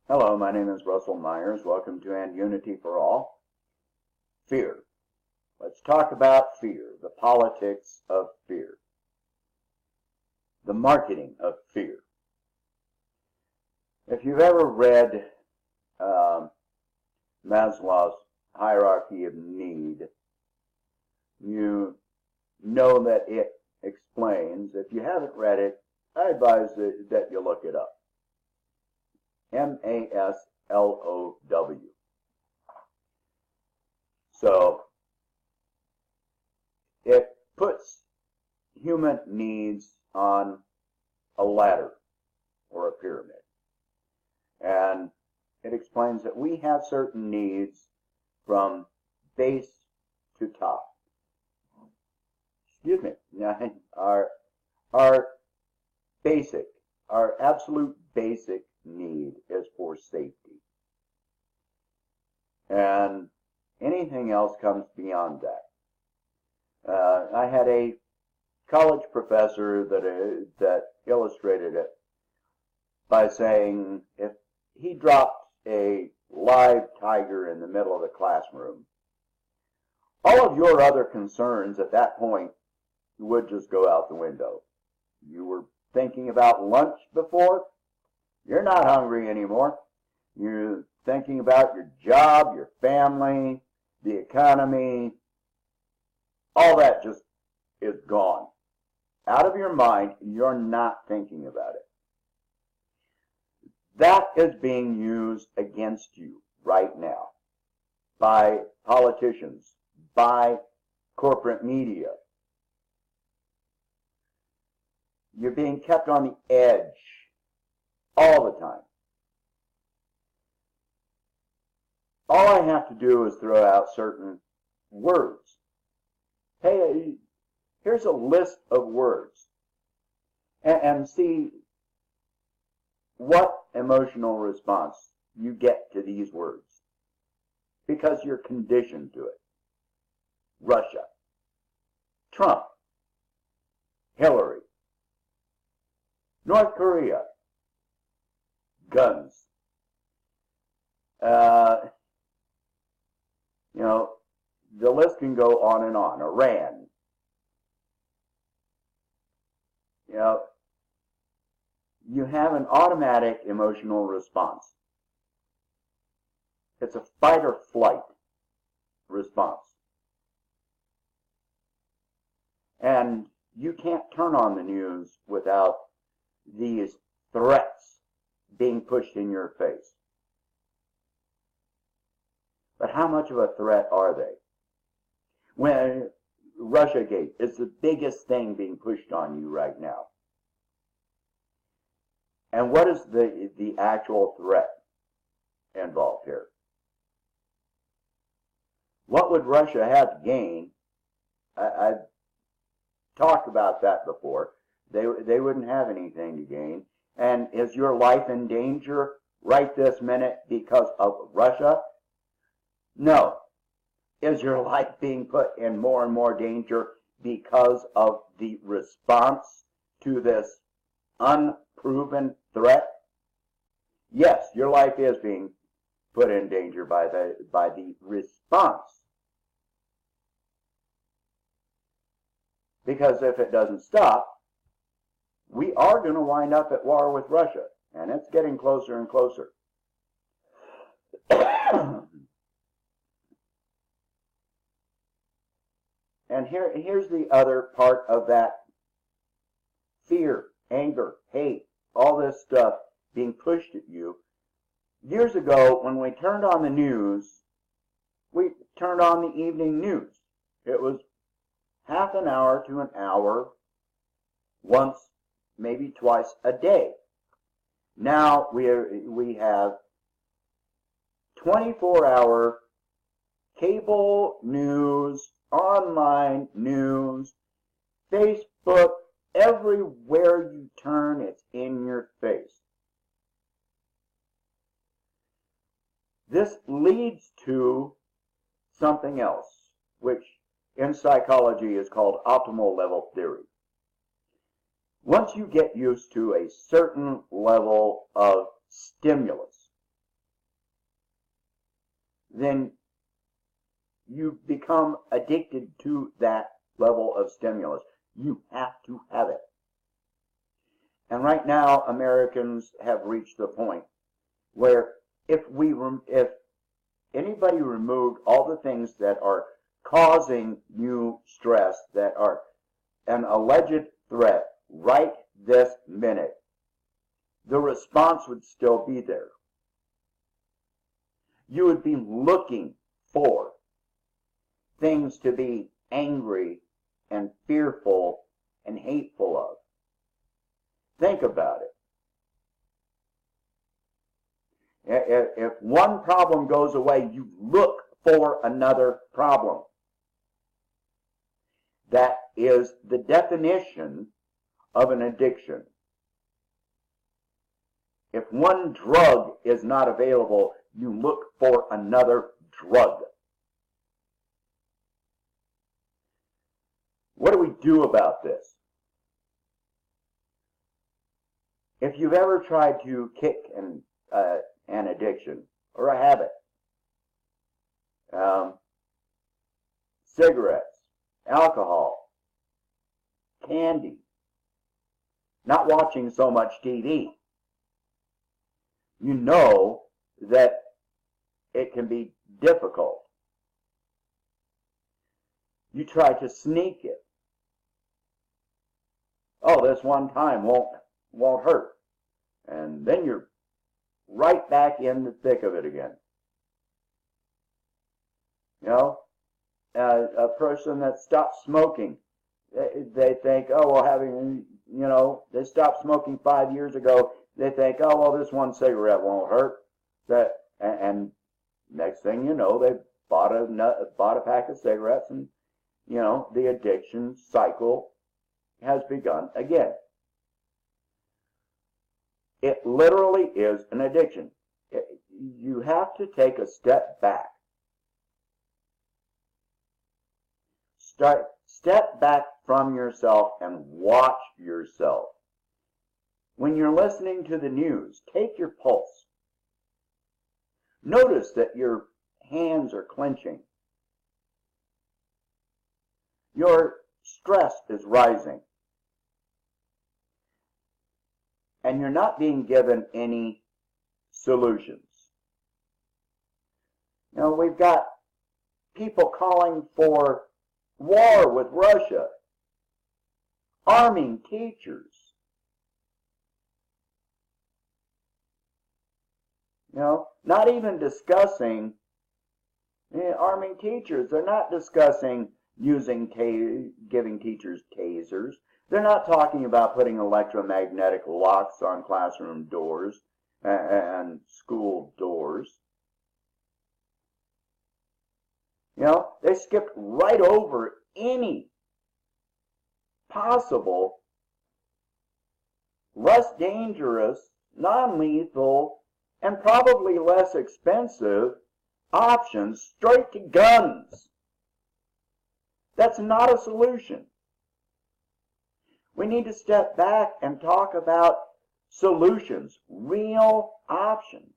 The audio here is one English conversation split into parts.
Hello, my name is Russell Myers. Welcome to And Unity for All. Fear. Let's talk about fear, the politics of fear, the marketing of fear. If you've ever read Maslow's hierarchy of need, you know that it explains. If you haven't read it, I advise that you look it up. Maslow. So it puts human needs on a ladder or a pyramid. And it explains that we have certain needs from base to top. Excuse me. Our basic, our absolute basic need is for safety. And anything else comes beyond that. I had a college professor that illustrated it by saying if he dropped a live tiger in the middle of the classroom, all of your other concerns at that point would just go out the window. You were thinking about lunch before? You're not hungry anymore. You're thinking about your job, your family, the economy. All that just is gone. Out of your mind, you're not thinking about it. That is being used against you right now by politicians, by corporate media. You're being kept on the edge all the time. All I have to do is throw out certain words. Hey, here's a list of words. And see what emotional response you get to these words. Because you're conditioned to it. Russia. Trump. Hillary. North Korea. Guns. The list can go on and on. Iran. You have an automatic emotional response. It's a fight or flight response. And you can't turn on the news without these threats being pushed in your face. But how much of a threat are they? When Russiagate is the biggest thing being pushed on you right now. And what is the actual threat involved here? What would Russia have to gain? I've talked about that before. They wouldn't have anything to gain. And is your life in danger right this minute because of Russia? No. Is your life being put in more and more danger because of the response to this unproven threat? Yes, your life is being put in danger by the response. Because if it doesn't stop, we are going to wind up at war with Russia, and it's getting closer and closer. And here's the other part of that fear, anger, hate, all this stuff being pushed at you. Years ago, when we turned on the news, we turned on the evening news. It was half an hour to an hour, once, maybe twice a day. Now we have 24-hour cable news, online news, Facebook, everywhere you turn, it's in your face. This leads to something else, which in psychology is called optimal level theory. Once you get used to a certain level of stimulus, then you become addicted to that level of stimulus. You have to have it. And right now, Americans have reached the point where if anybody removed all the things that are causing you stress, that are an alleged threat right this minute, the response would still be there. You would be looking for things to be angry and fearful and hateful of. Think about it. If one problem goes away, you look for another problem. That is the definition of an addiction. If one drug is not available, you look for another drug. What do we do about this? If you've ever tried to kick an addiction or a habit, cigarettes, alcohol, candy, not watching so much TV, you know that it can be difficult. You try to sneak it. Oh, this one time won't hurt. And then you're right back in the thick of it again. You know, a person that stopped smoking, they think, oh, well, they stopped smoking 5 years ago. They think, oh, well, this one cigarette won't hurt. And next thing you know, they bought a pack of cigarettes, and the addiction cycle has begun again. It literally is an addiction. You have to take a step back. Step back from yourself and watch yourself. When you're listening to the news, take your pulse. Notice that your hands are clenching. Your stress is rising. And you're not being given any solutions. We've got people calling for war with Russia, arming teachers. Not even discussing arming teachers. They're not discussing giving teachers tasers. They're not talking about putting electromagnetic locks on classroom doors and school doors. They skipped right over any possible less dangerous, non-lethal, and probably less expensive options straight to guns. That's not a solution. We need to step back and talk about solutions, real options.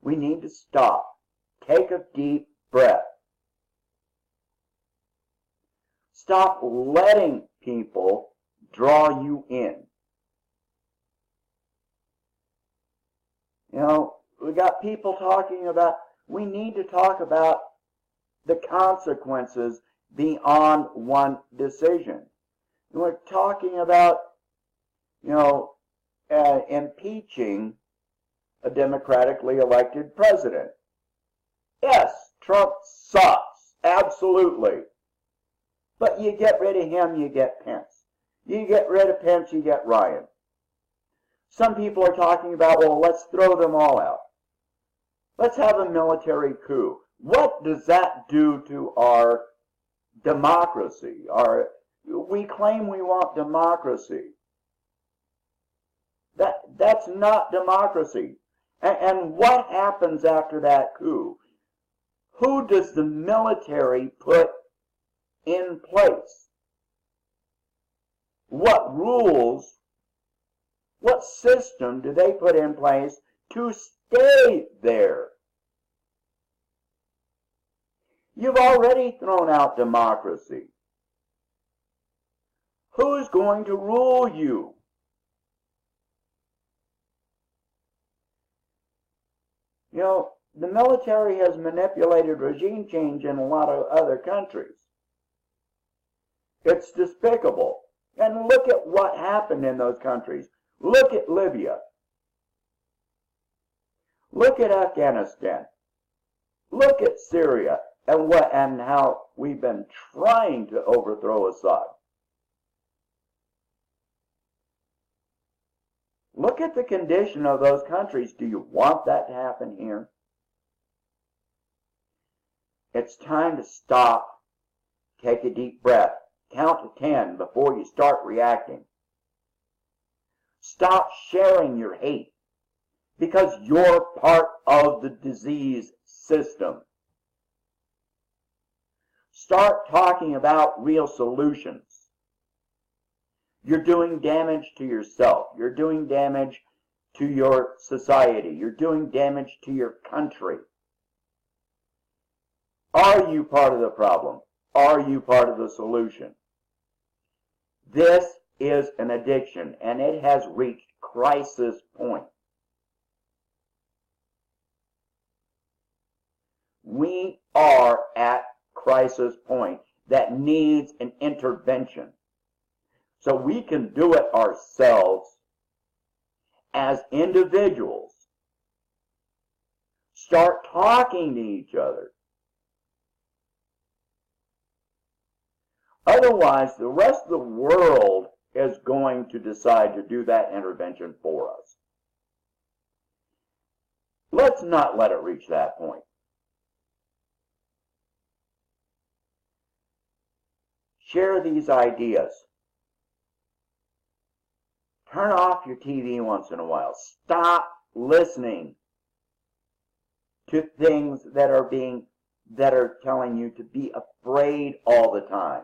We need to stop. Take a deep breath. Stop letting people draw you in. We got people talking about, we need to talk about the consequences beyond one decision. We're talking about, impeaching a democratically elected president. Yes, Trump sucks, absolutely. But you get rid of him, you get Pence. You get rid of Pence, you get Ryan. Some people are talking about, well, let's throw them all out. Let's have a military coup. What does that do to our democracy? We claim we want democracy. That's not democracy. And what happens after that coup? Who does the military put in place? What rules, what system do they put in place to stay there? You've already thrown out democracy. Who's going to rule you? You know, the military has manipulated regime change in a lot of other countries. It's despicable. And look at what happened in those countries. Look at Libya. Look at Afghanistan. Look at Syria and how we've been trying to overthrow Assad. Look at the condition of those countries. Do you want that to happen here? It's time to stop. Take a deep breath. Count to 10 before you start reacting. Stop sharing your hate because you're part of the disease system. Start talking about real solutions. You're doing damage to yourself. You're doing damage to your society. You're doing damage to your country. Are you part of the problem? Are you part of the solution? This is an addiction, and it has reached crisis point. We are at crisis point that needs an intervention. So we can do it ourselves as individuals. Start talking to each other. Otherwise, the rest of the world is going to decide to do that intervention for us. Let's not let it reach that point. Share these ideas. Turn off your TV once in a while. Stop listening to things that are telling you to be afraid all the time.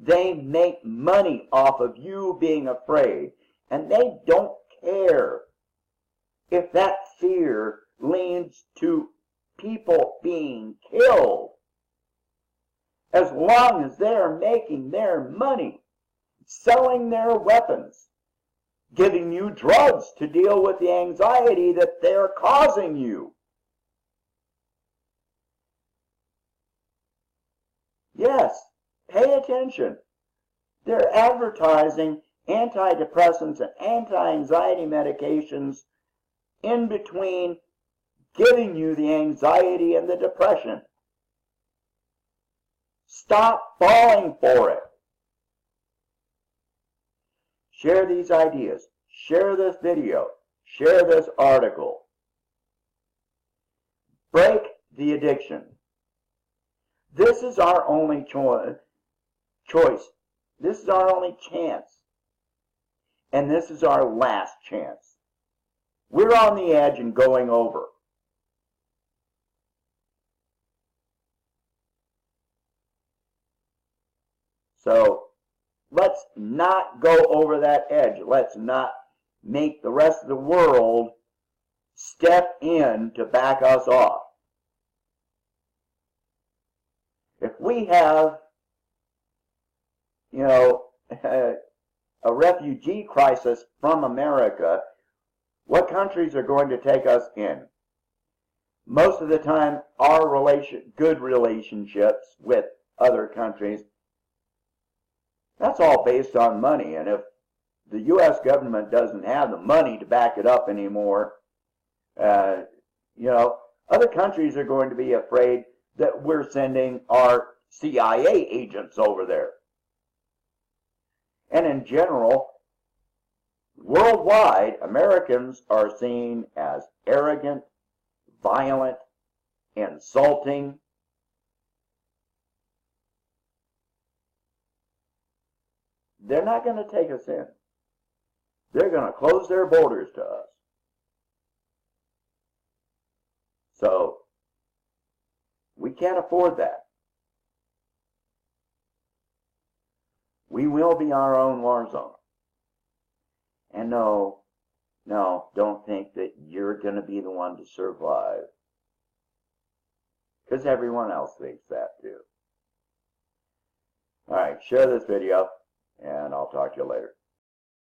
They make money off of you being afraid, and they don't care if that fear leads to people being killed. As long as they're making their money, selling their weapons, giving you drugs to deal with the anxiety that they're causing you. Yes, pay attention. They're advertising antidepressants and anti-anxiety medications in between giving you the anxiety and the depression. Stop falling for it. Share these ideas. Share this video. Share this article. Break the addiction. This is our only choice. This is our only chance. And this is our last chance. We're on the edge and going over. So let's not go over that edge. Let's not make the rest of the world step in to back us off. If we have, a refugee crisis from America, what countries are going to take us in? Most of the time, our good relationships with other countries, that's all based on money. And if the U.S. government doesn't have the money to back it up anymore, other countries are going to be afraid that we're sending our CIA agents over there. And in general, worldwide, Americans are seen as arrogant, violent, insulting. They're not going to take us in. They're going to close their borders to us. So, we can't afford that. We will be our own war zone. And no, don't think that you're going to be the one to survive. because everyone else thinks that too. All right, share this video, and I'll talk to you later.